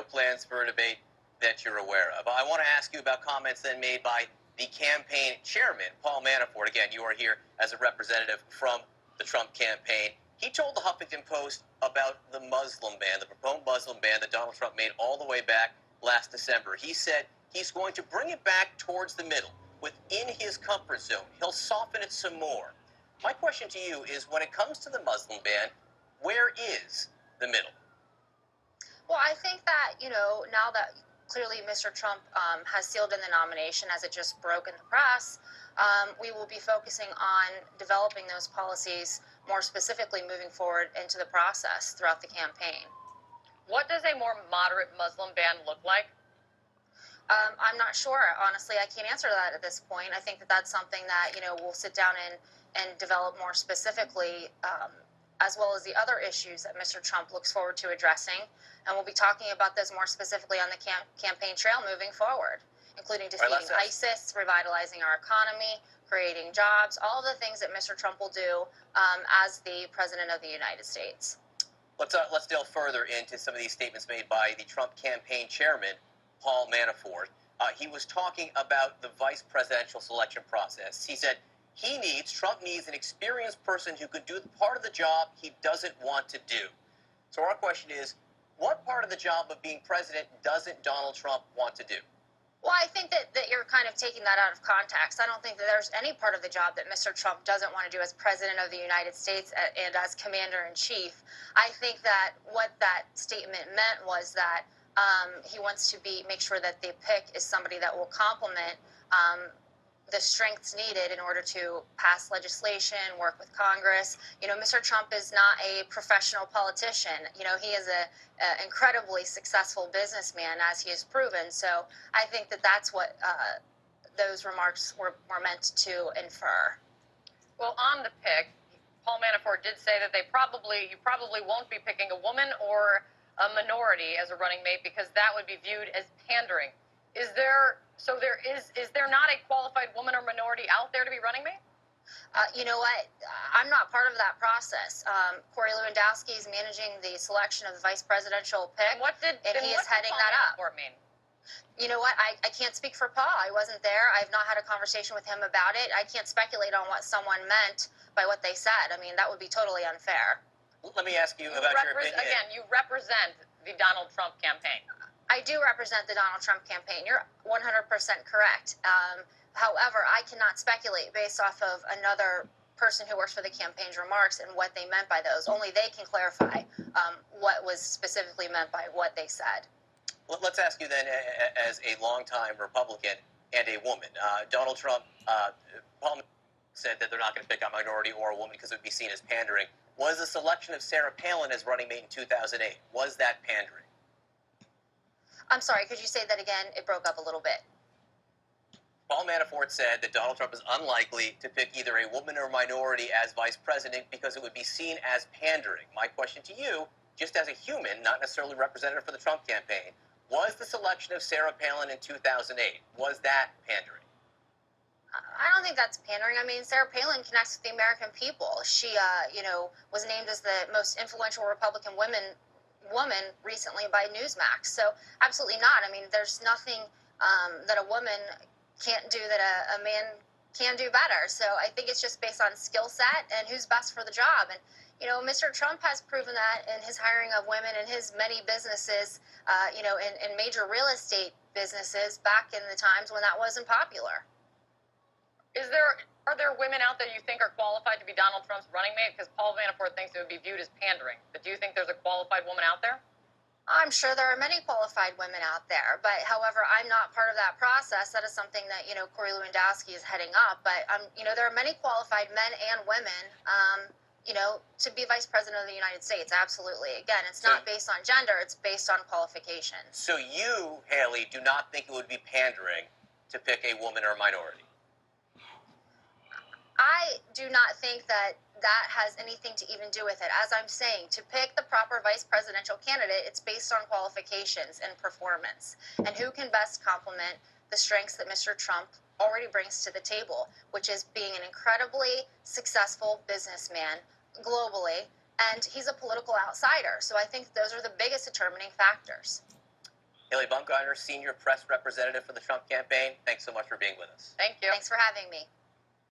plans for a debate that you're aware of. I want to ask you about comments then made by the campaign chairman, Paul Manafort. Again, you are here as a representative from the Trump campaign. He told the Huffington Post about the Muslim ban, the proposed Muslim ban that Donald Trump made all the way back last December. He said he's going to bring it back towards the middle, within his comfort zone. He'll soften it some more. My question to you is, when it comes to the Muslim ban, where is the middle? Well, I think that, now that clearly Mr. Trump has sealed in the nomination as it just broke in the press, we will be focusing on developing those policies more specifically moving forward into the process throughout the campaign. What does a more moderate Muslim ban look like? I'm not sure. Honestly, I can't answer that at this point. I think that that's something that, we'll sit down and develop more specifically, as well as the other issues that Mr. Trump looks forward to addressing. And we'll be talking about this more specifically on the campaign trail moving forward, including defeating ISIS, revitalizing our economy, creating jobs, all of the things that Mr. Trump will do as the President of the United States. Let's delve further into some of these statements made by the Trump campaign chairman, Paul Manafort. He was talking about the vice presidential selection process. He said Trump needs an experienced person who could do the part of the job he doesn't want to do. So our question is, what part of the job of being president doesn't Donald Trump want to do? Well, I think that you're kind of taking that out of context. I don't think that there's any part of the job that Mr. Trump doesn't want to do as President of the United States and as Commander-in-Chief. I think that what that statement meant was that he wants to make sure that the pick is somebody that will complement the strengths needed in order to pass legislation, work with Congress. Mr. Trump is not a professional politician. He is an incredibly successful businessman, as he has proven. So I think that that's what those remarks were meant to infer. Well, on the pick, Paul Manafort did say that you probably won't be picking a woman or a minority as a running mate because that would be viewed as pandering. Is there not a qualified woman or minority out there to be running mate? You know what? I'm not part of that process. Corey Lewandowski is managing the selection of the vice presidential pick, and he is heading that up. Mean? You know what? I can't speak for Paul. I wasn't there. I've not had a conversation with him about it. I can't speculate on what someone meant by what they said. I mean, that would be totally unfair. Let me ask you about your opinion. Again, you represent the Donald Trump campaign. I do represent the Donald Trump campaign. You're 100% correct. However, I cannot speculate based off of another person who works for the campaign's remarks and what they meant by those. Only they can clarify what was specifically meant by what they said. Let's ask you then, as a longtime Republican and a woman, Donald Trump, Paul said that they're not going to pick a minority or a woman because it would be seen as pandering. Was the selection of Sarah Palin as running mate in 2008, was that pandering? I'm sorry, could you say that again? It broke up a little bit. Paul Manafort said that Donald Trump is unlikely to pick either a woman or minority as vice president because it would be seen as pandering. My question to you, just as a human, not necessarily representative for the Trump campaign, was the selection of Sarah Palin in 2008, was that pandering? I don't think that's pandering. I mean, Sarah Palin connects with the American people. She, was named as the most influential Republican woman recently by Newsmax. So absolutely not. I mean, there's nothing that a woman can't do that a man can do better. So I think it's just based on skill set and who's best for the job. And, Mr. Trump has proven that in his hiring of women in his many businesses, in major real estate businesses back in the times when that wasn't popular. Are there women out there you think are qualified to be Donald Trump's running mate? Because Paul Manafort thinks it would be viewed as pandering. But do you think there's a qualified woman out there? I'm sure there are many qualified women out there. But, however, I'm not part of that process. That is something that, Corey Lewandowski is heading up. But, there are many qualified men and women, to be vice president of the United States. Absolutely. Again, it's not based on gender. It's based on qualifications. So you, Haley, do not think it would be pandering to pick a woman or a minority? I do not think that has anything to even do with it. As I'm saying, to pick the proper vice presidential candidate, it's based on qualifications and performance and who can best complement the strengths that Mr. Trump already brings to the table, which is being an incredibly successful businessman globally, and he's a political outsider. So I think those are the biggest determining factors. Haley Bumgarner, Senior Press Representative for the Trump campaign, thanks so much for being with us. Thank you. Thanks for having me.